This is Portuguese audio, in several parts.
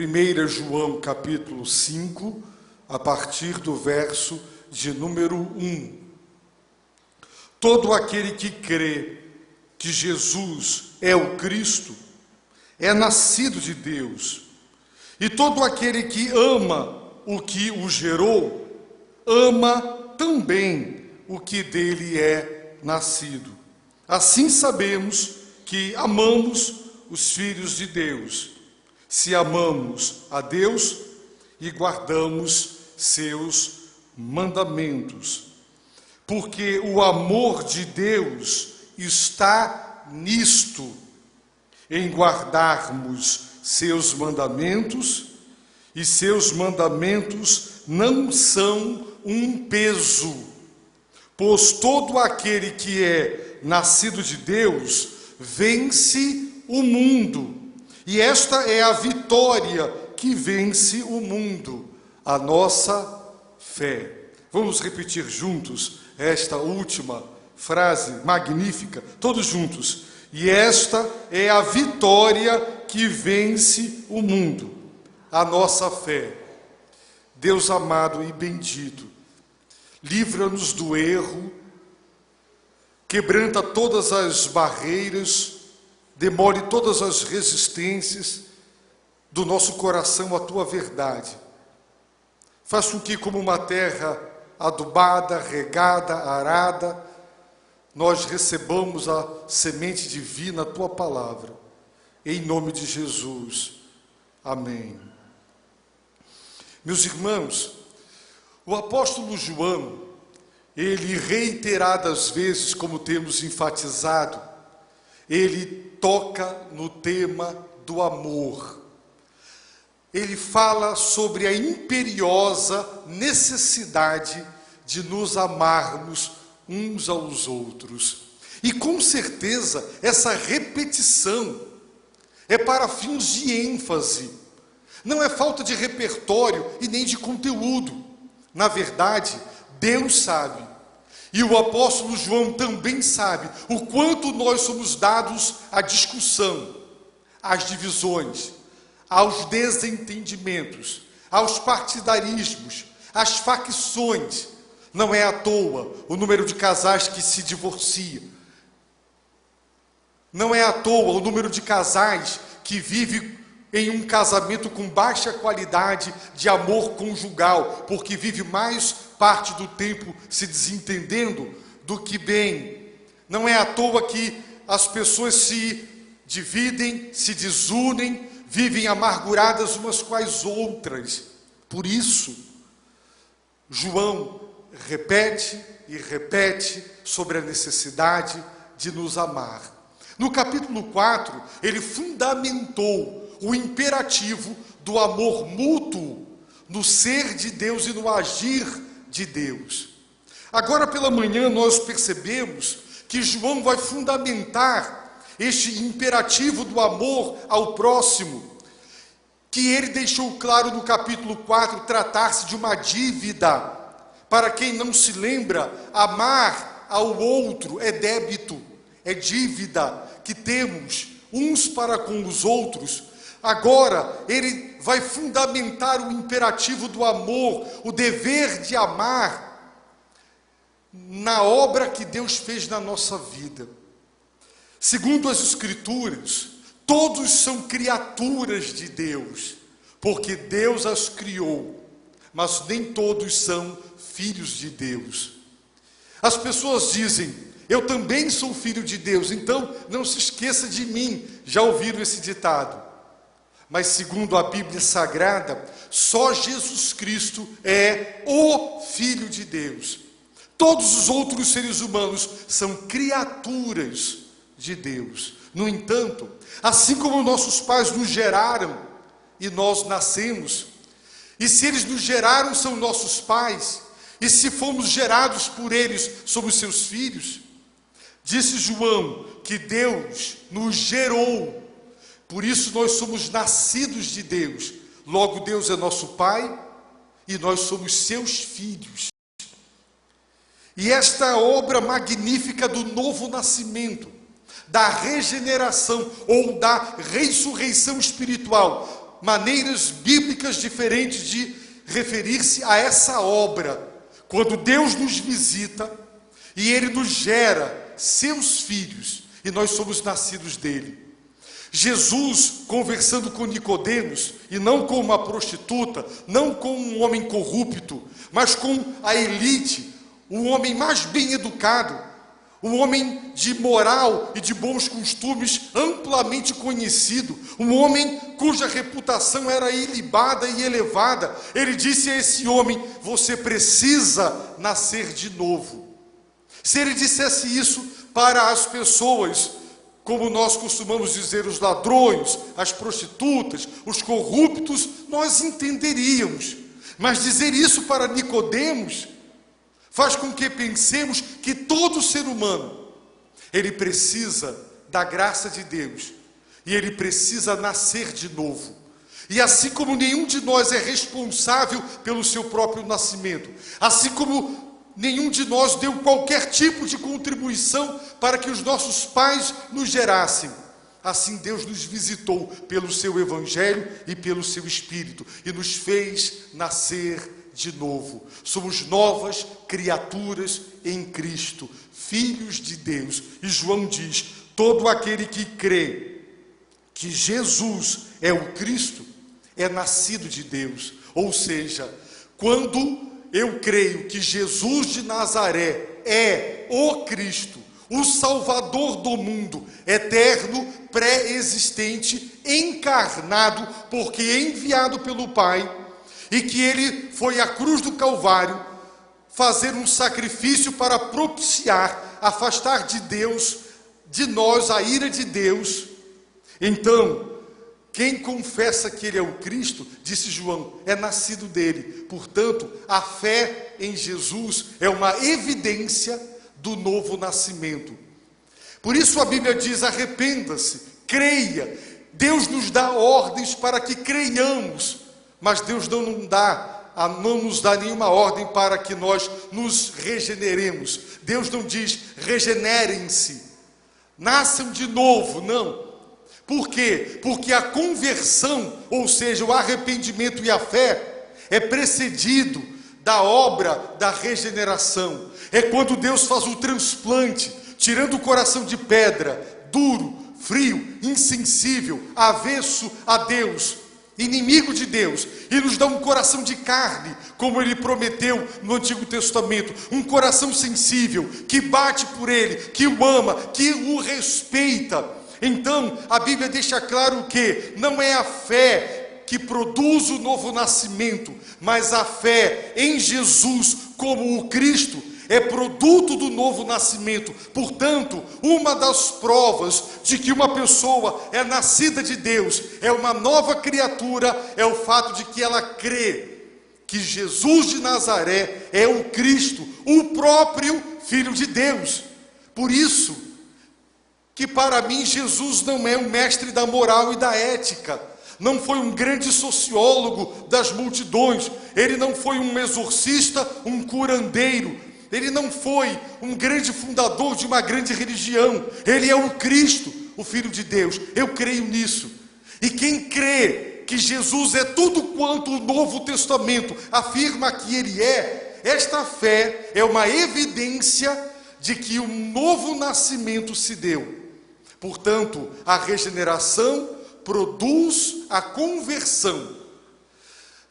1 João capítulo 5, a partir do verso de número 1. Todo aquele que crê que Jesus é o Cristo é nascido de Deus. E todo aquele que ama o que o gerou, ama também o que dele é nascido. Assim sabemos que amamos os filhos de Deus, se amamos a Deus e guardamos seus mandamentos. Porque o amor de Deus está nisto, em guardarmos seus mandamentos, e seus mandamentos não são um peso, pois todo aquele que é nascido de Deus vence o mundo, e esta é a vitória que vence o mundo, a nossa fé. Vamos repetir juntos esta última frase magnífica, todos juntos. E esta é a vitória que vence o mundo, a nossa fé. Deus amado e bendito, livra-nos do erro, quebranta todas as barreiras, demole todas as resistências do nosso coração à tua verdade. Faz com que, como uma terra adubada, regada, arada, nós recebamos a semente divina, a tua palavra. Em nome de Jesus. Amém. Meus irmãos, o apóstolo João, ele reiteradas vezes, como temos enfatizado, ele toca no tema do amor. Ele fala sobre a imperiosa necessidade de nos amarmos uns aos outros. E com certeza essa repetição é para fins de ênfase. Não é falta de repertório e nem de conteúdo. Na verdade, Deus sabe. E o apóstolo João também sabe o quanto nós somos dados à discussão, às divisões, aos desentendimentos, aos partidarismos, às facções. Não é à toa o número de casais que se divorciam. Não é à toa o número de casais que vivem em um casamento com baixa qualidade de amor conjugal, porque vive mais parte do tempo se desentendendo do que bem. Não é à toa que as pessoas se dividem, se desunem, vivem amarguradas umas com as outras. Por isso, João repete e repete sobre a necessidade de nos amar. No capítulo 4, ele fundamentou o imperativo do amor mútuo no ser de Deus e no agir de Deus. Agora pela manhã nós percebemos que João vai fundamentar este imperativo do amor ao próximo, que ele deixou claro no capítulo 4 tratar-se de uma dívida. Para quem não se lembra, amar ao outro é débito, é dívida que temos uns para com os outros. Agora, ele vai fundamentar o imperativo do amor, o dever de amar, na obra que Deus fez na nossa vida. Segundo as Escrituras, todos são criaturas de Deus, porque Deus as criou, mas nem todos são filhos de Deus. As pessoas dizem: eu também sou filho de Deus, então não se esqueça de mim. Já ouviram esse ditado? Mas segundo a Bíblia Sagrada, só Jesus Cristo é o Filho de Deus. Todos os outros seres humanos são criaturas de Deus. No entanto, assim como nossos pais nos geraram e nós nascemos, e se eles nos geraram são nossos pais, e se fomos gerados por eles somos seus filhos, disse João que Deus nos gerou. Por isso nós somos nascidos de Deus. Logo Deus é nosso Pai e nós somos seus filhos. E esta obra magnífica do novo nascimento, da regeneração ou da ressurreição espiritual, maneiras bíblicas diferentes de referir-se a essa obra. Quando Deus nos visita e Ele nos gera seus filhos, e nós somos nascidos dele. Jesus, conversando com Nicodemos, e não com uma prostituta, não com um homem corrupto, mas com a elite, o homem mais bem educado, um homem de moral e de bons costumes amplamente conhecido, um homem cuja reputação era ilibada e elevada. Ele disse a esse homem: você precisa nascer de novo. Se ele dissesse isso para as pessoas, como nós costumamos dizer, os ladrões, as prostitutas, os corruptos, nós entenderíamos. Mas dizer isso para Nicodemos faz com que pensemos que todo ser humano, ele precisa da graça de Deus, e ele precisa nascer de novo. E assim como nenhum de nós é responsável pelo seu próprio nascimento, assim como nenhum de nós deu qualquer tipo de contribuição para que os nossos pais nos gerassem, assim Deus nos visitou pelo seu Evangelho e pelo seu Espírito, e nos fez nascer de novo. Somos novas criaturas em Cristo, filhos de Deus. E João diz: todo aquele que crê que Jesus é o Cristo é nascido de Deus. Ou seja, quando eu creio que Jesus de Nazaré é o Cristo, o Salvador do mundo, eterno, pré-existente, encarnado, porque enviado pelo Pai, e que ele foi à cruz do Calvário fazer um sacrifício para propiciar, afastar de Deus, de nós, a ira de Deus. Então, quem confessa que ele é o Cristo, disse João, é nascido dele. Portanto, a fé em Jesus é uma evidência do novo nascimento. Por isso a Bíblia diz: arrependa-se, creia. Deus nos dá ordens para que creiamos, mas Deus não nos dá nenhuma ordem para que nós nos regeneremos. Deus não diz: regenerem-se, nasçam de novo, não. Por quê? Porque a conversão, ou seja, o arrependimento e a fé, é precedido da obra da regeneração. É quando Deus faz o transplante, tirando o coração de pedra, duro, frio, insensível, avesso a Deus, inimigo de Deus, e nos dá um coração de carne, como ele prometeu no Antigo Testamento, um coração sensível, que bate por ele, que o ama, que o respeita. Então, a Bíblia deixa claro que não é a fé que produz o novo nascimento, mas a fé em Jesus como o Cristo é produto do novo nascimento. Portanto, uma das provas de que uma pessoa é nascida de Deus, é uma nova criatura, é o fato de que ela crê que Jesus de Nazaré é o Cristo, o próprio Filho de Deus. Por isso que para mim Jesus não é um mestre da moral e da ética, não foi um grande sociólogo das multidões, ele não foi um exorcista, um curandeiro, ele não foi um grande fundador de uma grande religião. Ele é o Cristo, o Filho de Deus. Eu creio nisso. E quem crê que Jesus é tudo quanto o Novo Testamento afirma que ele é, esta fé é uma evidência de que um novo nascimento se deu. Portanto, a regeneração produz a conversão.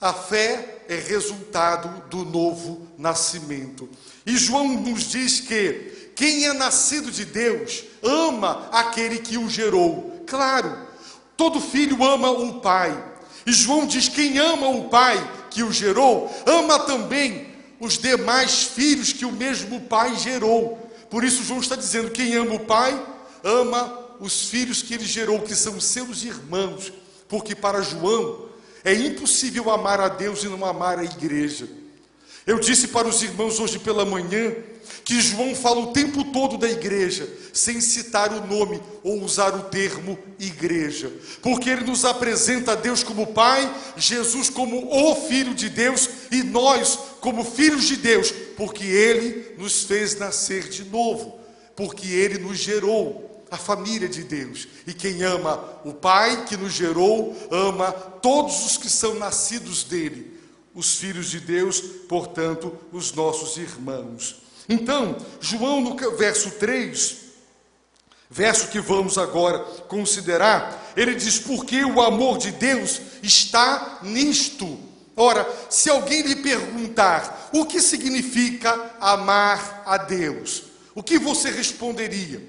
A fé é resultado do novo nascimento. E João nos diz que quem é nascido de Deus ama aquele que o gerou. Claro, todo filho ama o pai. E João diz: quem ama o pai que o gerou, ama também os demais filhos que o mesmo pai gerou. Por isso João está dizendo: quem ama o pai, ama os filhos que ele gerou, que são seus irmãos. Porque para João é impossível amar a Deus e não amar a igreja. Eu disse para os irmãos hoje pela manhã que João fala o tempo todo da igreja, sem citar o nome ou usar o termo igreja, porque ele nos apresenta a Deus como Pai, Jesus como o Filho de Deus e nós como filhos de Deus, porque ele nos fez nascer de novo, porque ele nos gerou. a família de Deus. E quem ama o Pai que nos gerou, ama todos os que são nascidos dele, os filhos de Deus, portanto, os nossos irmãos. Então, João, no verso 3, verso que vamos agora considerar, ele diz: porque o amor de Deus está nisto. Ora, se alguém lhe perguntar o que significa amar a Deus, o que você responderia?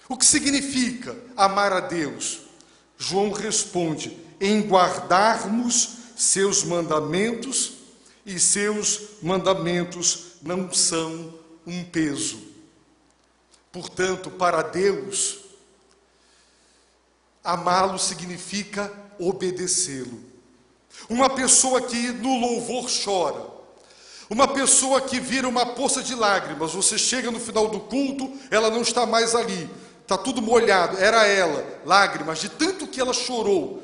O que significa amar a Deus? João responde: em guardarmos seus mandamentos, e seus mandamentos não são um peso. Portanto, para Deus, amá-lo significa obedecê-lo. Uma pessoa que no louvor chora, uma pessoa que vira uma poça de lágrimas, você chega no final do culto, ela não está mais ali, está tudo molhado, era ela, lágrimas, de tanto que ela chorou.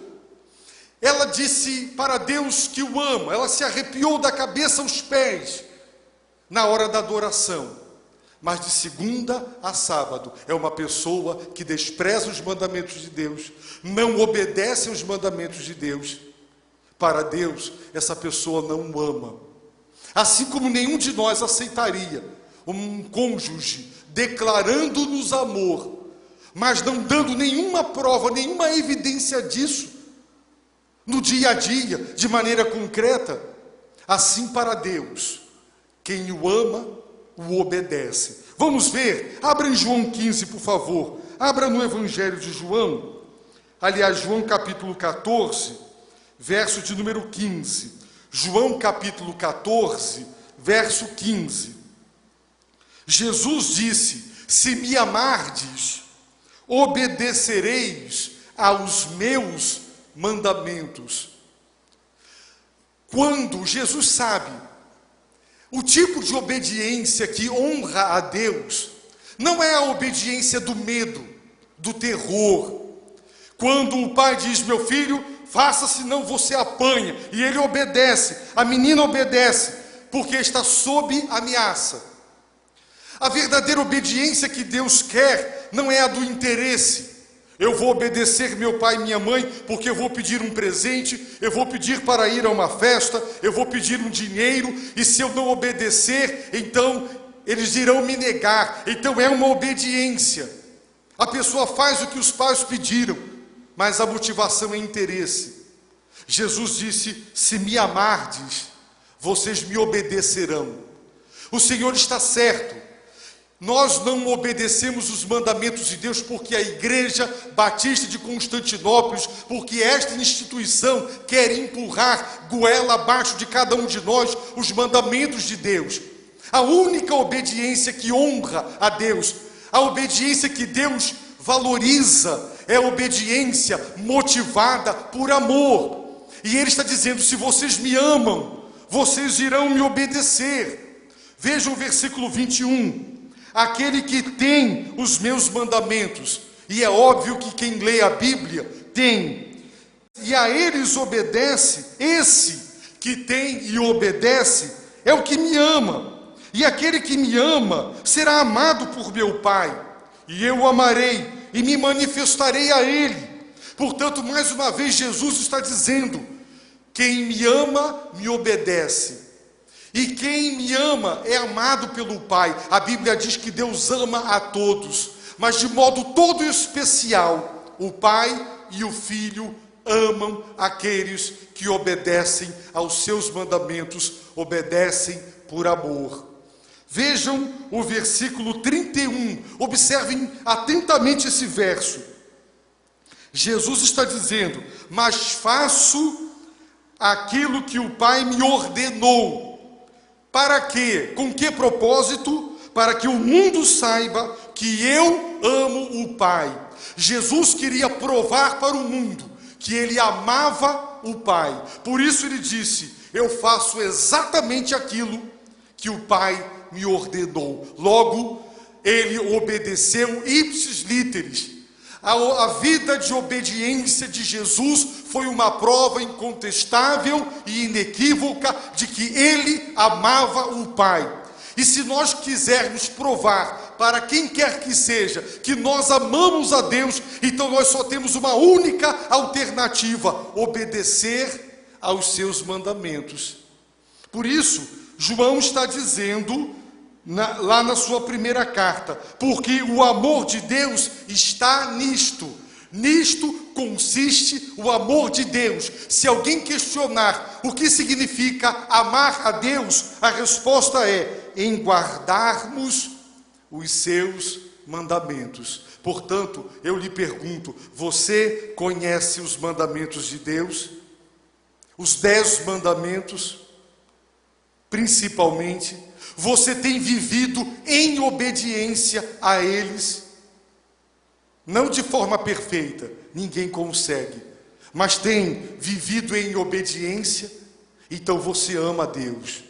Ela disse para Deus que o ama, ela se arrepiou da cabeça aos pés, na hora da adoração. Mas de segunda a sábado, é uma pessoa que despreza os mandamentos de Deus, não obedece aos mandamentos de Deus. Para Deus, essa pessoa não o ama. Assim como nenhum de nós aceitaria um cônjuge declarando-nos amor, mas não dando nenhuma prova, nenhuma evidência disso, no dia a dia, de maneira concreta. Assim para Deus, quem o ama, o obedece. Vamos ver, abra em João 15, por favor. Abra no Evangelho de João, aliás, João capítulo 14, verso de número 15. João capítulo 14, verso 15. Jesus disse: se me amardes, obedecereis aos meus mandamentos. Quando Jesus sabe o tipo de obediência que honra a Deus, não é a obediência do medo, do terror. Quando o pai diz: meu filho, faça, senão você apanha, e ele obedece, a menina obedece, porque está sob ameaça. A verdadeira obediência que Deus quer não é a do interesse. Eu vou obedecer meu pai e minha mãe porque eu vou pedir um presente, eu vou pedir para ir a uma festa, eu vou pedir um dinheiro, e se eu não obedecer, então eles irão me negar. Então é uma obediência. A pessoa faz o que os pais pediram, mas a motivação é interesse. Jesus disse: se me amardes, vocês me obedecerão. O Senhor está certo. Nós não obedecemos os mandamentos de Deus porque a Igreja Batista de Constantinopla, porque esta instituição quer empurrar goela abaixo de cada um de nós os mandamentos de Deus. A única obediência que honra a Deus, a obediência que Deus valoriza, é a obediência motivada por amor. E Ele está dizendo: se vocês me amam, vocês irão me obedecer. Veja o versículo 21. Aquele que tem os meus mandamentos, e é óbvio que quem lê a Bíblia tem, e a eles obedece, esse que tem e obedece é o que me ama, e aquele que me ama será amado por meu Pai, e eu o amarei e me manifestarei a ele. Portanto, mais uma vez Jesus está dizendo: quem me ama me obedece. E quem me ama é amado pelo Pai. A Bíblia diz que Deus ama a todos, mas de modo todo especial, o Pai e o Filho amam aqueles que obedecem aos seus mandamentos, obedecem por amor. Vejam o versículo 31, observem atentamente esse verso. Jesus está dizendo: mas faço aquilo que o Pai me ordenou. Para quê? Com que propósito? Para que o mundo saiba que eu amo o Pai. Jesus queria provar para o mundo que ele amava o Pai. Por isso ele disse: eu faço exatamente aquilo que o Pai me ordenou. Logo, ele obedeceu ipsis literis. A vida de obediência de Jesus foi uma prova incontestável e inequívoca de que ele amava o Pai. E se nós quisermos provar para quem quer que seja que nós amamos a Deus, então nós só temos uma única alternativa: obedecer aos seus mandamentos. Por isso, João está dizendo lá na sua primeira carta, porque o amor de Deus está nisto. Nisto consiste o amor de Deus. Se alguém questionar o que significa amar a Deus, a resposta é: em guardarmos os seus mandamentos. Portanto, eu lhe pergunto: você conhece os mandamentos de Deus? Os 10 mandamentos, principalmente? Você tem vivido em obediência a eles? Não de forma perfeita, ninguém consegue, mas tem vivido em obediência, então você ama a Deus.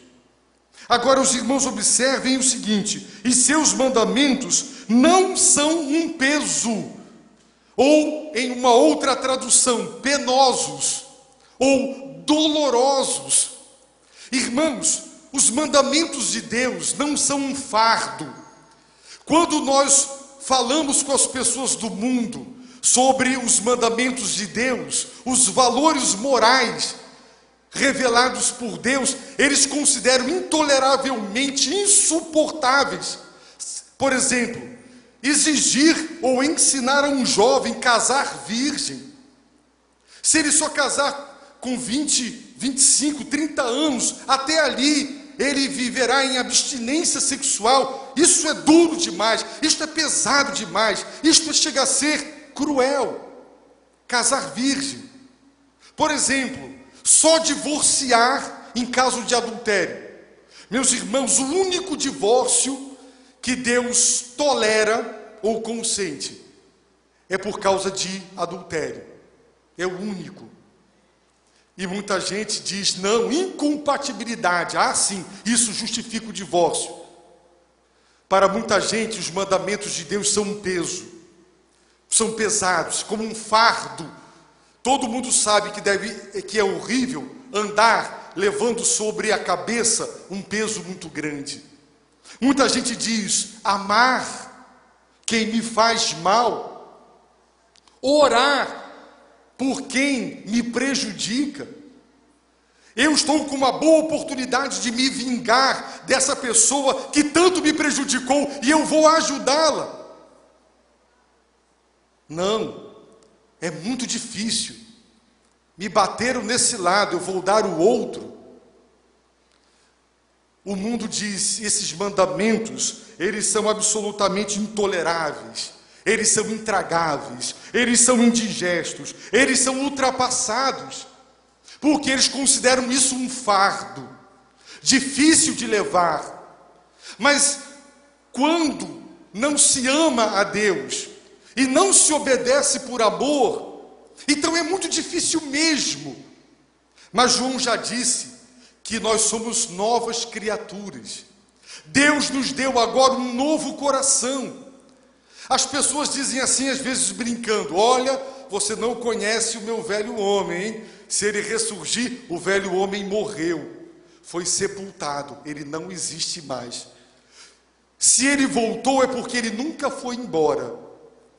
Agora os irmãos observem o seguinte: e seus mandamentos não são um peso, ou em uma outra tradução, penosos, ou dolorosos. Irmãos, os mandamentos de Deus não são um fardo. Quando nós falamos com as pessoas do mundo sobre os mandamentos de Deus, os valores morais revelados por Deus, eles consideram intoleravelmente insuportáveis. Por exemplo, exigir ou ensinar a um jovem casar virgem. Se ele só casar com 20, 25, 30 anos, até ali ele viverá em abstinência sexual. Isso é duro demais, isto é pesado demais, isto chega a ser cruel. Casar virgem. Por exemplo, só divorciar em caso de adultério. Meus irmãos, o único divórcio que Deus tolera ou consente é por causa de adultério. É o único. E muita gente diz: não, incompatibilidade. Ah, sim, isso justifica o divórcio. Para muita gente, os mandamentos de Deus são um peso. São pesados, como um fardo. Todo mundo sabe que é horrível andar levando sobre a cabeça um peso muito grande. Muita gente diz: amar quem me faz mal, orar por quem me prejudica. Eu estou com uma boa oportunidade de me vingar dessa pessoa que tanto me prejudicou e eu vou ajudá-la. Não, é muito difícil. Me bateram nesse lado, eu vou dar o outro. O mundo diz: esses mandamentos, eles são absolutamente intoleráveis. Eles são intragáveis, eles são indigestos, eles são ultrapassados, porque eles consideram isso um fardo, difícil de levar. Mas quando não se ama a Deus e não se obedece por amor, então é muito difícil mesmo. Mas João já disse que nós somos novas criaturas. Deus nos deu agora um novo coração. As pessoas dizem assim, às vezes brincando: olha, você não conhece o meu velho homem, hein? Se ele ressurgir, o velho homem morreu, foi sepultado, ele não existe mais. Se ele voltou é porque ele nunca foi embora,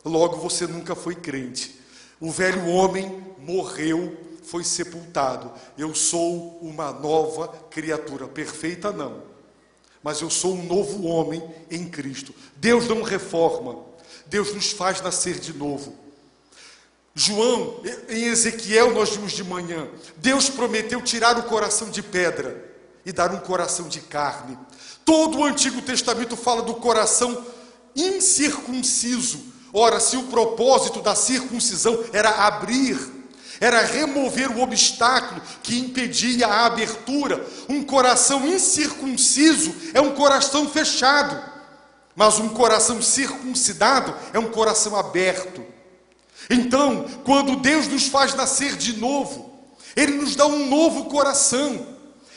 logo você nunca foi crente. O velho homem morreu, foi sepultado. Eu sou uma nova criatura, perfeita não, mas eu sou um novo homem em Cristo. Deus não reforma, Deus nos faz nascer de novo. João, em Ezequiel nós vimos de manhã, Deus prometeu tirar o coração de pedra e dar um coração de carne. Todo o Antigo Testamento fala do coração incircunciso. Ora, se o propósito da circuncisão era abrir, era remover o obstáculo que impedia a abertura, um coração incircunciso é um coração fechado, mas um coração circuncidado é um coração aberto. Então, quando Deus nos faz nascer de novo, Ele nos dá um novo coração.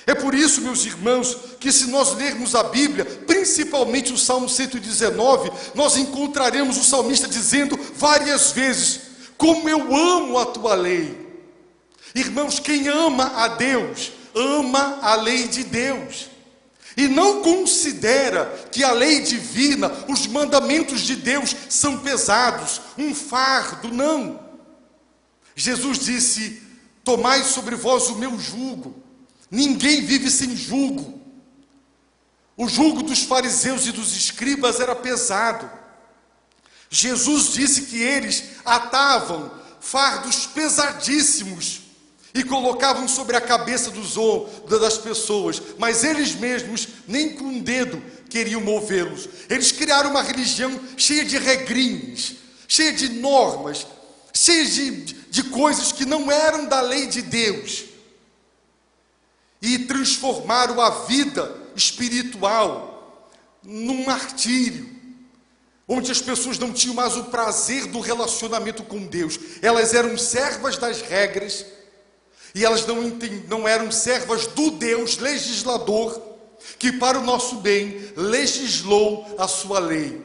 É por isso, meus irmãos, que se nós lermos a Bíblia, principalmente o Salmo 119, nós encontraremos o salmista dizendo várias vezes: como eu amo a tua lei. Irmãos, quem ama a Deus, ama a lei de Deus. e não considera que a lei divina, os mandamentos de Deus são pesados, um fardo, não. Jesus disse: tomai sobre vós o meu jugo. Ninguém vive sem jugo. O jugo dos fariseus e dos escribas era pesado. Jesus disse que eles atavam fardos pesadíssimos e colocavam sobre a cabeça das pessoas, mas eles mesmos nem com um dedo queriam movê-los. Eles criaram uma religião cheia de regrinhas, cheia de normas, cheia de coisas que não eram da lei de Deus, e transformaram a vida espiritual num martírio, onde as pessoas não tinham mais o prazer do relacionamento com Deus. Elas eram servas das regras, e elas não eram servas do Deus legislador, que para o nosso bem legislou a sua lei.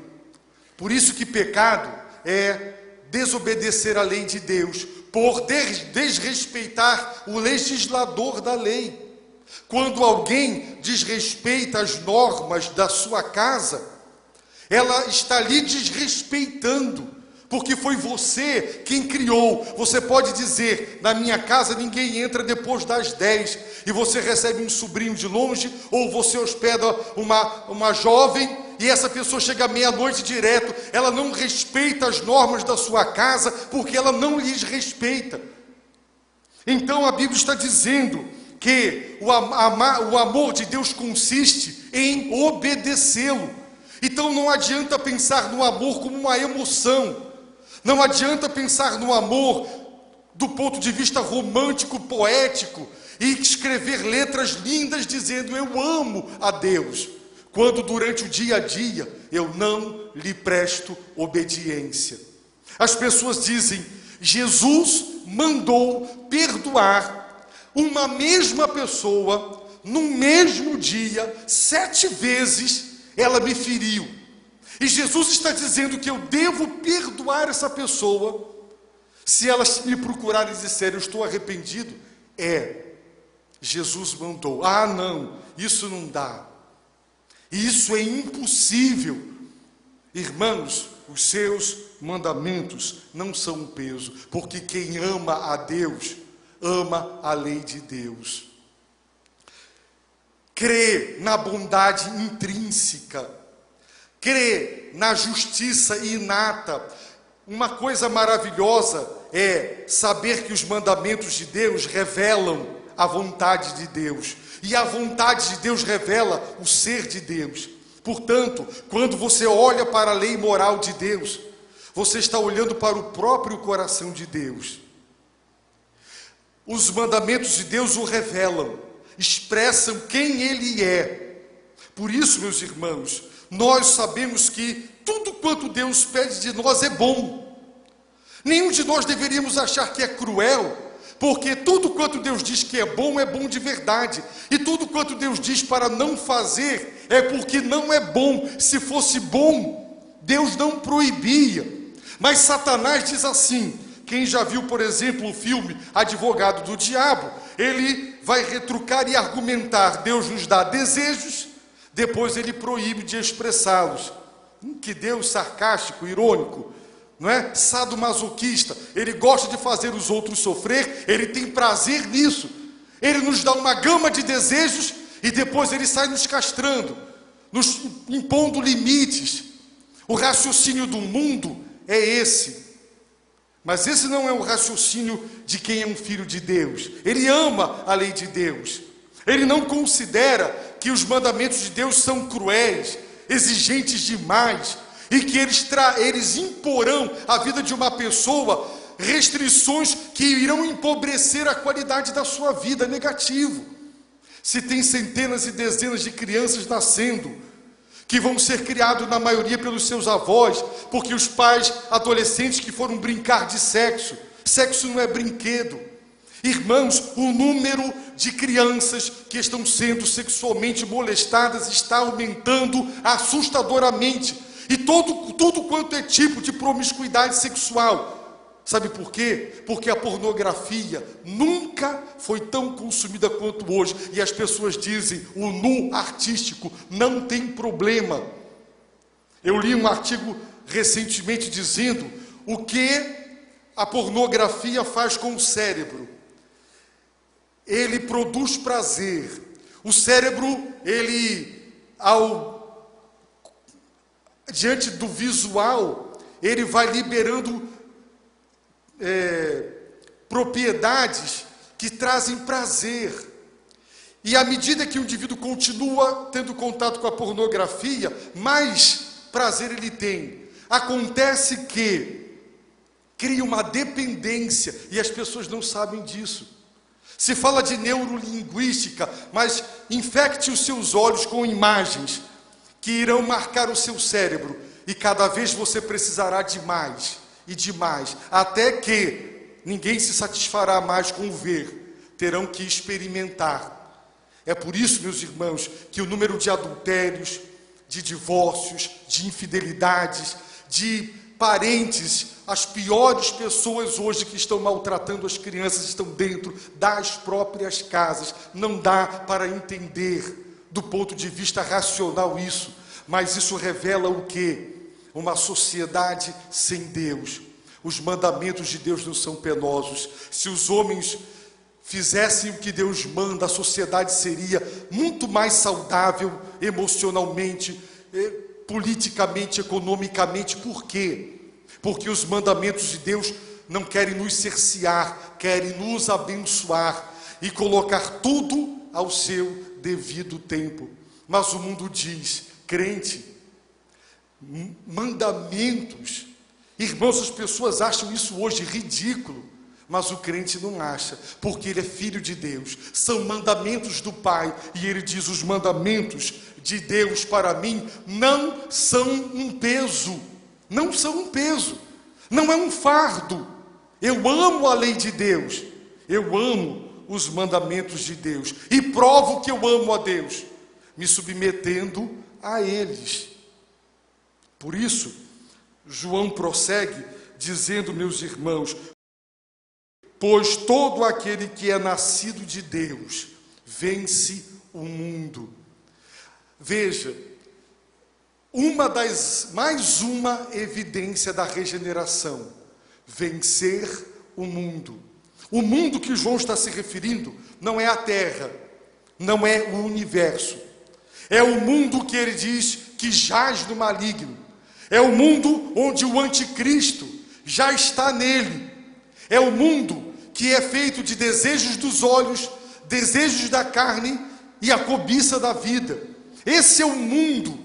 Por isso que pecado é desobedecer a lei de Deus, por desrespeitar o legislador da lei. Quando alguém desrespeita as normas da sua casa, ela está lhe desrespeitando, porque foi você quem criou. Você pode dizer: na minha casa ninguém entra depois das 10, e você recebe um sobrinho de longe, ou você hospeda uma jovem, e essa pessoa chega à meia-noite direto. Ela não respeita as normas da sua casa, porque ela não lhes respeita. Então a Bíblia está dizendo que o amor de Deus consiste em obedecê-lo. Então não adianta pensar no amor como uma emoção, não adianta pensar no amor do ponto de vista romântico, poético, e escrever letras lindas dizendo: eu amo a Deus, quando durante o dia a dia eu não lhe presto obediência. As pessoas dizem: Jesus mandou perdoar uma mesma pessoa no mesmo dia 7 vezes. Ela me feriu, e Jesus está dizendo que eu devo perdoar essa pessoa se ela me procurar e disser: eu estou arrependido. Jesus mandou. Ah, não, isso não dá, isso é impossível. Irmãos, os seus mandamentos não são um peso, porque quem ama a Deus ama a lei de Deus. Crê na bondade intrínseca, crê na justiça inata. Uma coisa maravilhosa é saber que os mandamentos de Deus revelam a vontade de Deus, e a vontade de Deus revela o ser de Deus. Portanto, quando você olha para a lei moral de Deus, você está olhando para o próprio coração de Deus. Os mandamentos de Deus o revelam, expressam quem Ele é. Por isso, meus irmãos, nós sabemos que tudo quanto Deus pede de nós é bom. Nenhum de nós deveríamos achar que é cruel, porque tudo quanto Deus diz que é bom de verdade. E tudo quanto Deus diz para não fazer é porque não é bom. Se fosse bom, Deus não proibia. Mas Satanás diz assim. Quem já viu, por exemplo, o filme Advogado do Diabo, ele vai retrucar e argumentar: Deus nos dá desejos, depois ele proíbe de expressá-los. Que Deus sarcástico, irônico, não é? Sadomasoquista. Ele gosta de fazer os outros sofrer, ele tem prazer nisso. Ele nos dá uma gama de desejos e depois ele sai nos castrando, nos impondo limites. O raciocínio do mundo é esse. Mas esse não é o raciocínio de quem é um filho de Deus. Ele ama a lei de Deus. Ele não considera que os mandamentos de Deus são cruéis, exigentes demais, e que eles imporão à vida de uma pessoa restrições que irão empobrecer a qualidade da sua vida. Negativo. Se tem centenas e dezenas de crianças nascendo, que vão ser criados na maioria pelos seus avós, porque os pais adolescentes que foram brincar de sexo não é brinquedo. Irmãos, o número de crianças que estão sendo sexualmente molestadas está aumentando assustadoramente, e tudo quanto é tipo de promiscuidade sexual Sabe por quê? Porque a pornografia nunca foi tão consumida quanto hoje. E as pessoas dizem, o nu artístico não tem problema. Eu li um artigo recentemente dizendo o que a pornografia faz com o cérebro. Ele produz prazer. O cérebro, diante do visual, ele vai liberando propriedades que trazem prazer. E à medida que o indivíduo continua tendo contato com a pornografia, mais prazer ele tem. Acontece que cria uma dependência e as pessoas não sabem disso. Se fala de neurolinguística, mas infecte os seus olhos com imagens que irão marcar o seu cérebro, e cada vez você precisará de mais e de mais, até que ninguém se satisfará mais com o ver, terão que experimentar. É por isso, meus irmãos, que o número de adultérios, de divórcios, de infidelidades, de parentes, as piores pessoas hoje que estão maltratando as crianças estão dentro das próprias casas. Não dá para entender do ponto de vista racional isso, mas isso revela o quê? Uma sociedade sem Deus. Os mandamentos de Deus não são penosos. Se os homens fizessem o que Deus manda, a sociedade seria muito mais saudável emocionalmente, politicamente, economicamente. Por quê? Porque os mandamentos de Deus não querem nos cercear, querem nos abençoar e colocar tudo ao seu devido tempo. Mas o mundo diz, crente, mandamentos. Irmãos, as pessoas acham isso hoje ridículo, mas o crente não acha, porque ele é filho de Deus. São mandamentos do Pai, e ele diz, os mandamentos de Deus para mim não são um peso, não são um peso, não é um fardo. Eu amo a lei de Deus, eu amo os mandamentos de Deus, e provo que eu amo a Deus, me submetendo a eles. Por isso, João prossegue dizendo, meus irmãos, pois todo aquele que é nascido de Deus vence o mundo. Veja, mais uma evidência da regeneração, vencer o mundo. O mundo que João está se referindo não é a terra, não é o universo. É o mundo que ele diz que jaz no maligno. É o mundo onde o anticristo já está nele. É o mundo que é feito de desejos dos olhos, desejos da carne e a cobiça da vida. Esse é o mundo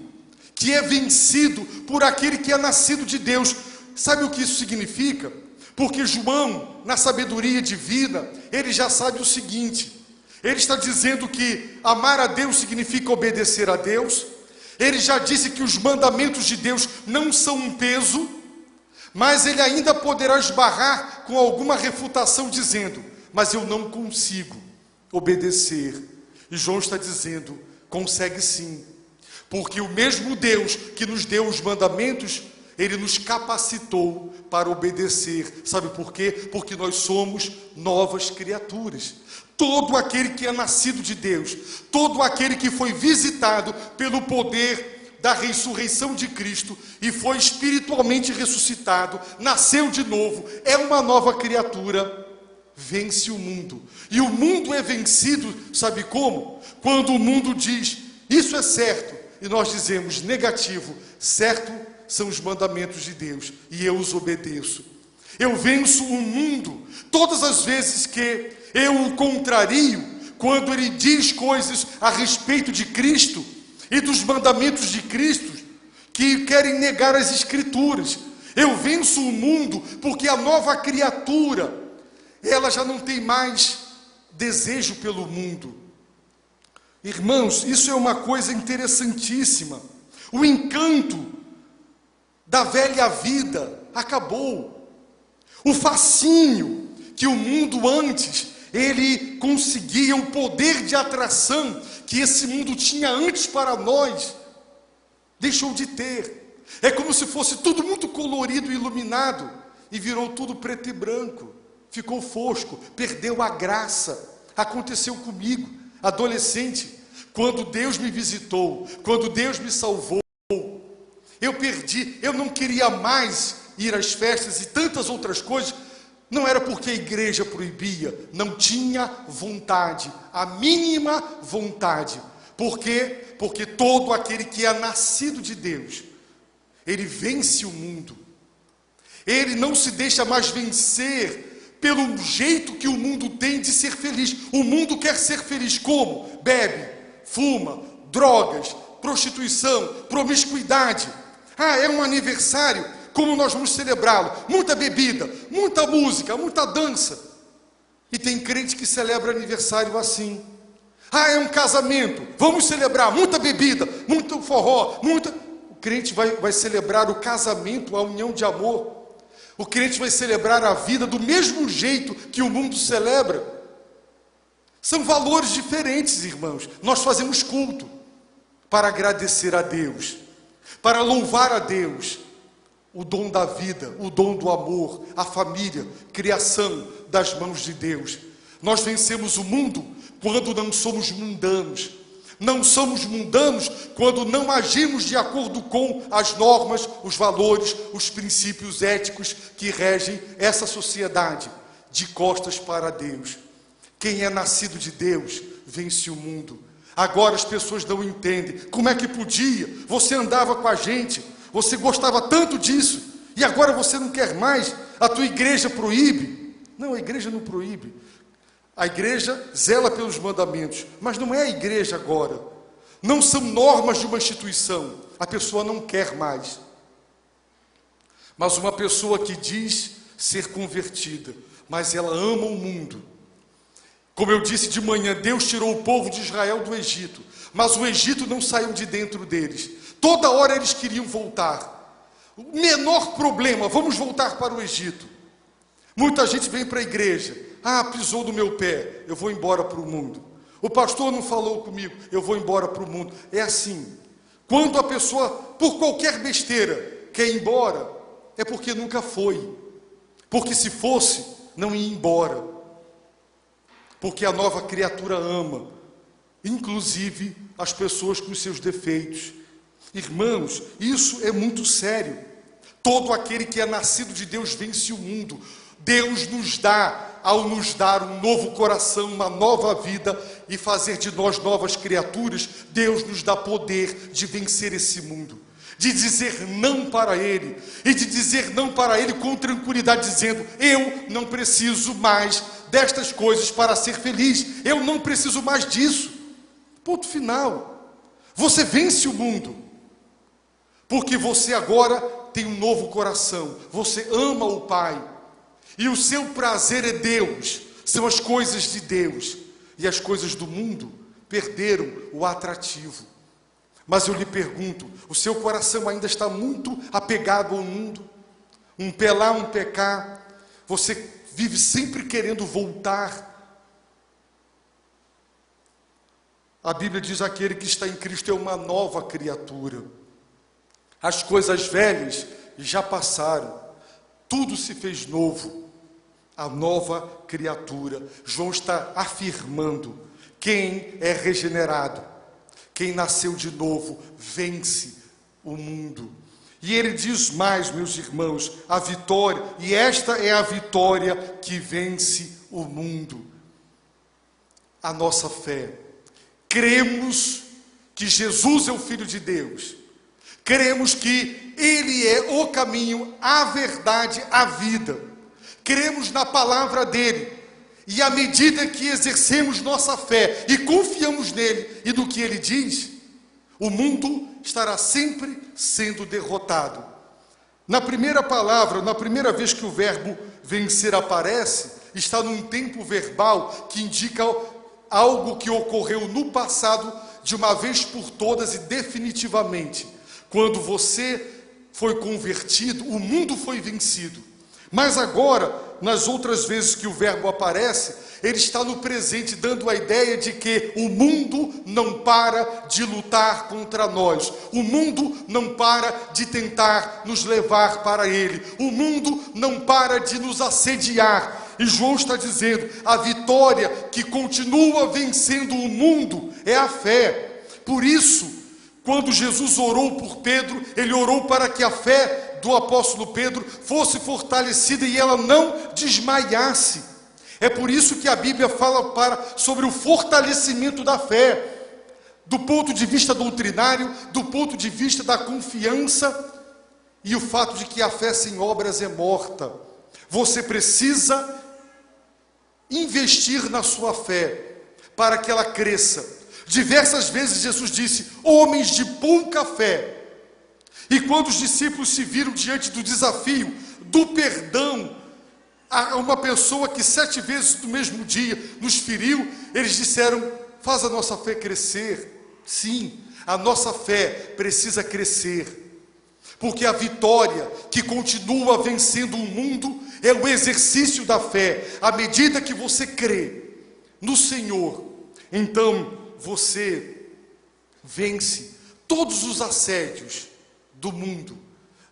que é vencido por aquele que é nascido de Deus. Sabe o que isso significa? Porque João, na sabedoria divina, ele já sabe o seguinte. Ele está dizendo que amar a Deus significa obedecer a Deus. Ele já disse que os mandamentos de Deus não são um peso, mas ele ainda poderá esbarrar com alguma refutação dizendo, mas eu não consigo obedecer. E João está dizendo, consegue sim, porque o mesmo Deus que nos deu os mandamentos, ele nos capacitou para obedecer. Sabe por quê? Porque nós somos novas criaturas. Todo aquele que é nascido de Deus, todo aquele que foi visitado pelo poder da ressurreição de Cristo e foi espiritualmente ressuscitado, nasceu de novo, é uma nova criatura, vence o mundo. E o mundo é vencido, sabe como? Quando o mundo diz, isso é certo, e nós dizemos, negativo, certo são os mandamentos de Deus, e eu os obedeço. Eu venço o mundo todas as vezes que eu o contrario, quando ele diz coisas a respeito de Cristo e dos mandamentos de Cristo que querem negar as Escrituras. Eu venço o mundo porque a nova criatura, ela já não tem mais desejo pelo mundo. Irmãos, isso é uma coisa interessantíssima. O encanto da velha vida acabou. O fascínio que o mundo antes, ele conseguia, o poder de atração que esse mundo tinha antes para nós, deixou de ter. É como se fosse tudo muito colorido e iluminado. e virou tudo preto e branco, ficou fosco, perdeu a graça. Aconteceu comigo, adolescente, quando Deus me visitou, quando Deus me salvou, eu perdi, eu não queria mais ir às festas e tantas outras coisas. Não era porque a igreja proibia, não tinha vontade, a mínima vontade. Por quê? Porque todo aquele que é nascido de Deus, ele vence o mundo. Ele não se deixa mais vencer pelo jeito que o mundo tem de ser feliz. O mundo quer ser feliz como? Bebe, fuma, drogas, prostituição, promiscuidade. É um aniversário, como nós vamos celebrá-lo? Muita bebida, muita música, muita dança. E tem crente que celebra aniversário assim. É um casamento, vamos celebrar, muita bebida, muito forró, muita... O crente vai celebrar o casamento, a união de amor. O crente vai celebrar a vida do mesmo jeito que o mundo celebra. São valores diferentes, irmãos. Nós fazemos culto para agradecer a Deus, para louvar a Deus, o dom da vida, o dom do amor, a família, criação das mãos de Deus. Nós vencemos o mundo quando não somos mundanos. Não somos mundanos quando não agimos de acordo com as normas, os valores, os princípios éticos que regem essa sociedade, de costas para Deus. Quem é nascido de Deus vence o mundo. Agora as pessoas não entendem. Como é que podia? Você andava com a gente, você gostava tanto disso, e agora você não quer mais? A tua igreja proíbe? Não, a igreja não proíbe. A igreja zela pelos mandamentos, mas não é a igreja agora. Não são normas de uma instituição. A pessoa não quer mais. Mas uma pessoa que diz ser convertida, mas ela ama o mundo. Como eu disse de manhã, Deus tirou o povo de Israel do Egito, mas o Egito não saiu de dentro deles. Toda hora eles queriam voltar. O menor problema, vamos voltar para o Egito. Muita gente vem para a igreja. Pisou no meu pé, eu vou embora para o mundo. O pastor não falou comigo, eu vou embora para o mundo. É assim. Quando a pessoa, por qualquer besteira, quer ir embora, é porque nunca foi. Porque se fosse, não ia embora. Porque a nova criatura ama, inclusive as pessoas com seus defeitos. Irmãos, isso é muito sério. Todo aquele que é nascido de Deus vence o mundo. Deus nos dá, ao nos dar um novo coração, uma nova vida e fazer de nós novas criaturas, Deus nos dá poder de vencer esse mundo, de dizer não para Ele, e de dizer não para Ele com tranquilidade, dizendo: eu não preciso mais destas coisas para ser feliz, eu não preciso mais disso. Ponto final. Você vence o mundo, porque você agora tem um novo coração, você ama o Pai, e o seu prazer é Deus, são as coisas de Deus, e as coisas do mundo perderam o atrativo. Mas eu lhe pergunto, o seu coração ainda está muito apegado ao mundo? Um pé lá, um pé cá, você vive sempre querendo voltar. A Bíblia diz: aquele que está em Cristo é uma nova criatura. As coisas velhas já passaram, tudo se fez novo. A nova criatura. João está afirmando: quem é regenerado, quem nasceu de novo, vence o mundo. E ele diz mais, meus irmãos, a vitória, e esta é a vitória que vence o mundo. A nossa fé. Cremos que Jesus é o Filho de Deus. Cremos que Ele é o caminho, a verdade, a vida. Cremos na palavra dEle. E à medida que exercemos nossa fé e confiamos nele e no que Ele diz, o mundo estará sempre sendo derrotado. Na primeira palavra, na primeira vez que o verbo vencer aparece, está num tempo verbal que indica algo que ocorreu no passado, de uma vez por todas e definitivamente. Quando você foi convertido, o mundo foi vencido. Mas agora, nas outras vezes que o verbo aparece, ele está no presente, dando a ideia de que o mundo não para de lutar contra nós. O mundo não para de tentar nos levar para ele. O mundo não para de nos assediar. E João está dizendo, a vitória que continua vencendo o mundo é a fé. Por isso, quando Jesus orou por Pedro, ele orou para que a fé do apóstolo Pedro fosse fortalecida e ela não desmaiasse. É por isso que a Bíblia fala sobre o fortalecimento da fé, do ponto de vista doutrinário, do ponto de vista da confiança, e o fato de que a fé sem obras é morta. Você precisa investir na sua fé, para que ela cresça. Diversas vezes Jesus disse, homens de pouca fé. E quando os discípulos se viram diante do desafio do perdão, a uma pessoa que 7 vezes no mesmo dia nos feriu, eles disseram, faz a nossa fé crescer. Sim, a nossa fé precisa crescer, porque a vitória que continua vencendo o mundo é o exercício da fé. À medida que você crê no Senhor, então você vence todos os assédios do mundo,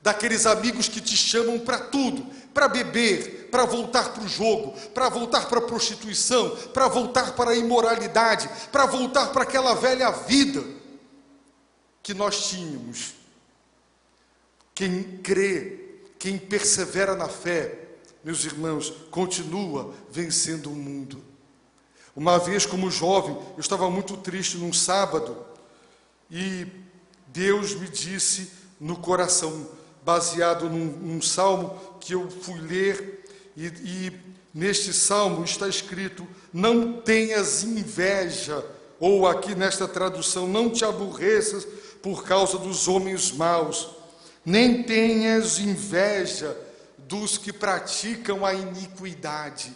daqueles amigos que te chamam para tudo, para beber, para voltar para o jogo, para voltar para a prostituição, para voltar para a imoralidade, para voltar para aquela velha vida que nós tínhamos. Quem crê, quem persevera na fé, meus irmãos, continua vencendo o mundo. Uma vez, como jovem, eu estava muito triste num sábado, e Deus me disse no coração, baseado num salmo que eu fui ler, e neste salmo está escrito, não tenhas inveja, ou aqui nesta tradução, não te aborreças por causa dos homens maus, nem tenhas inveja dos que praticam a iniquidade.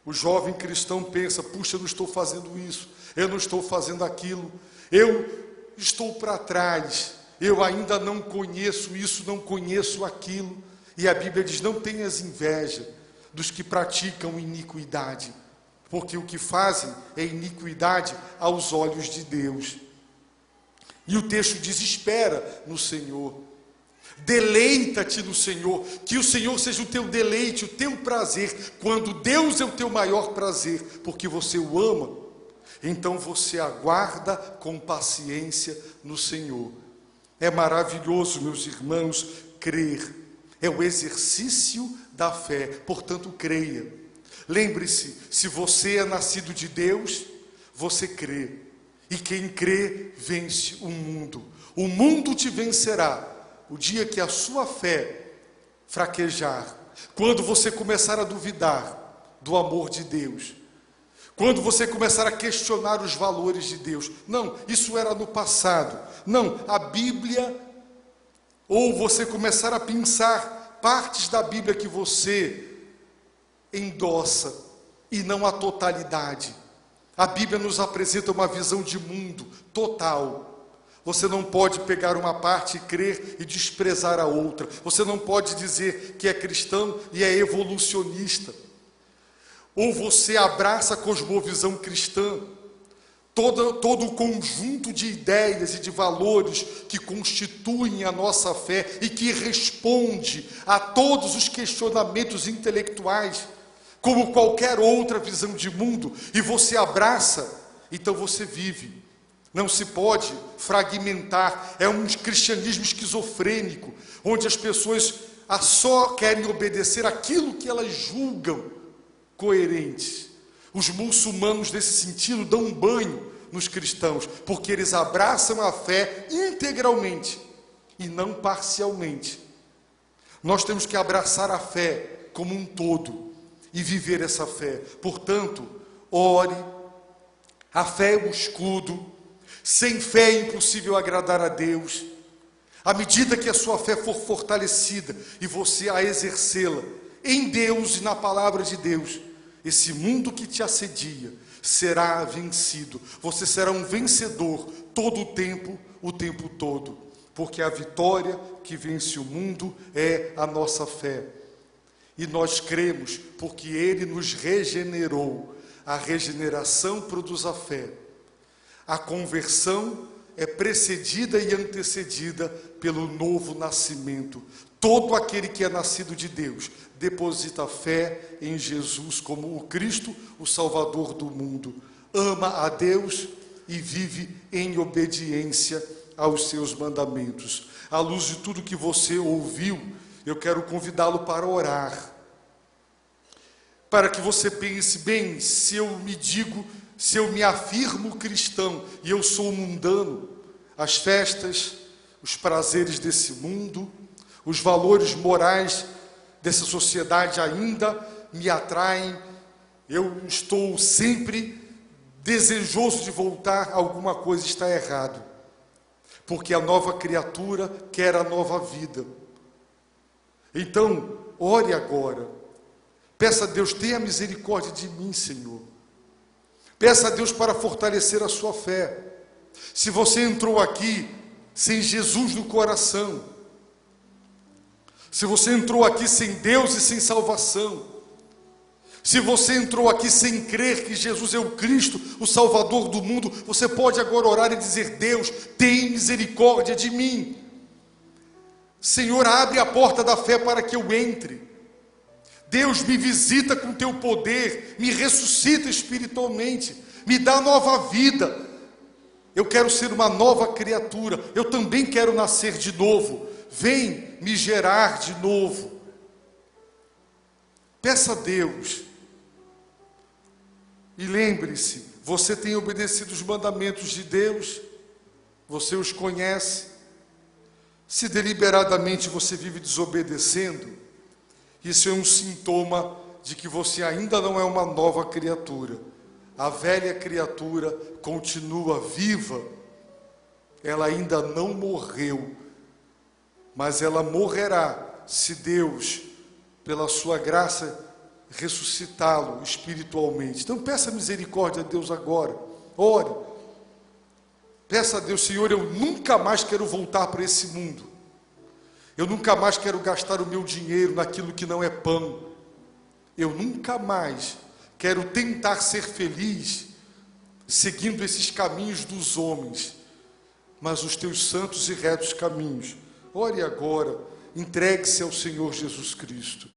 O jovem cristão pensa, puxa, eu não estou fazendo isso, eu não estou fazendo aquilo, eu estou para trás, eu ainda não conheço isso, não conheço aquilo. E a Bíblia diz, não tenhas inveja dos que praticam iniquidade, porque o que fazem é iniquidade aos olhos de Deus. E o texto diz, espera no Senhor, deleita-te no Senhor, que o Senhor seja o teu deleite, o teu prazer. Quando Deus é o teu maior prazer, porque você o ama, então você aguarda com paciência no Senhor. É maravilhoso, meus irmãos, crer. É o exercício da fé, portanto creia. Lembre-se, se você é nascido de Deus, você crê. E quem crê, vence o mundo. O mundo te vencerá o dia que a sua fé fraquejar. Quando você começar a duvidar do amor de Deus. Quando você começar a questionar os valores de Deus. Não, isso era no passado. Não, a Bíblia, ou você começar a pensar partes da Bíblia que você endossa e não a totalidade. A Bíblia nos apresenta uma visão de mundo total. Você não pode pegar uma parte e crer e desprezar a outra. Você não pode dizer que é cristão e é evolucionista. Ou você abraça a cosmovisão cristã, todo o conjunto de ideias e de valores que constituem a nossa fé e que responde a todos os questionamentos intelectuais, como qualquer outra visão de mundo, e você abraça, então você vive. Não se pode fragmentar. É um cristianismo esquizofrênico, onde as pessoas só querem obedecer aquilo que elas julgam coerentes. Os muçulmanos, nesse sentido, dão um banho nos cristãos, porque eles abraçam a fé integralmente e não parcialmente. Nós temos que abraçar a fé como um todo e viver essa fé. Portanto, ore. A fé é um escudo. Sem fé é impossível agradar a Deus. À medida que a sua fé for fortalecida e você a exercê-la em Deus e na palavra de Deus, esse mundo que te assedia será vencido. Você será um vencedor todo o tempo todo, porque a vitória que vence o mundo é a nossa fé. E nós cremos porque Ele nos regenerou. A regeneração produz a fé. A conversão é precedida e antecedida pelo novo nascimento. Todo aquele que é nascido de Deus deposita fé em Jesus como o Cristo, o Salvador do mundo. Ama a Deus e vive em obediência aos seus mandamentos. À luz de tudo que você ouviu, eu quero convidá-lo para orar. Para que você pense bem, se eu me afirmo cristão e eu sou mundano, as festas, os prazeres desse mundo, os valores morais dessa sociedade ainda me atraem, eu estou sempre desejoso de voltar, alguma coisa está errado. Porque a nova criatura quer a nova vida. Então, ore agora. Peça a Deus, tenha misericórdia de mim, Senhor. Peça a Deus para fortalecer a sua fé. Se você entrou aqui sem Jesus no coração, se você entrou aqui sem Deus e sem salvação, se você entrou aqui sem crer que Jesus é o Cristo, o Salvador do mundo, você pode agora orar e dizer: Deus, tem misericórdia de mim. Senhor, abre a porta da fé para que eu entre. Deus, me visita com teu poder, me ressuscita espiritualmente, me dá nova vida. Eu quero ser uma nova criatura, eu também quero nascer de novo. Vem me gerar de novo. Peça a Deus. E lembre-se, você tem obedecido os mandamentos de Deus, você os conhece. Se deliberadamente você vive desobedecendo, isso é um sintoma de que você ainda não é uma nova criatura. A velha criatura continua viva, ela ainda não morreu, mas ela morrerá se Deus, pela sua graça, ressuscitá-lo espiritualmente. Então peça misericórdia a Deus agora, ore. Peça a Deus: Senhor, eu nunca mais quero voltar para esse mundo. Eu nunca mais quero gastar o meu dinheiro naquilo que não é pão. Eu nunca mais quero tentar ser feliz seguindo esses caminhos dos homens, mas os teus santos e retos caminhos. Ore agora, entregue-se ao Senhor Jesus Cristo.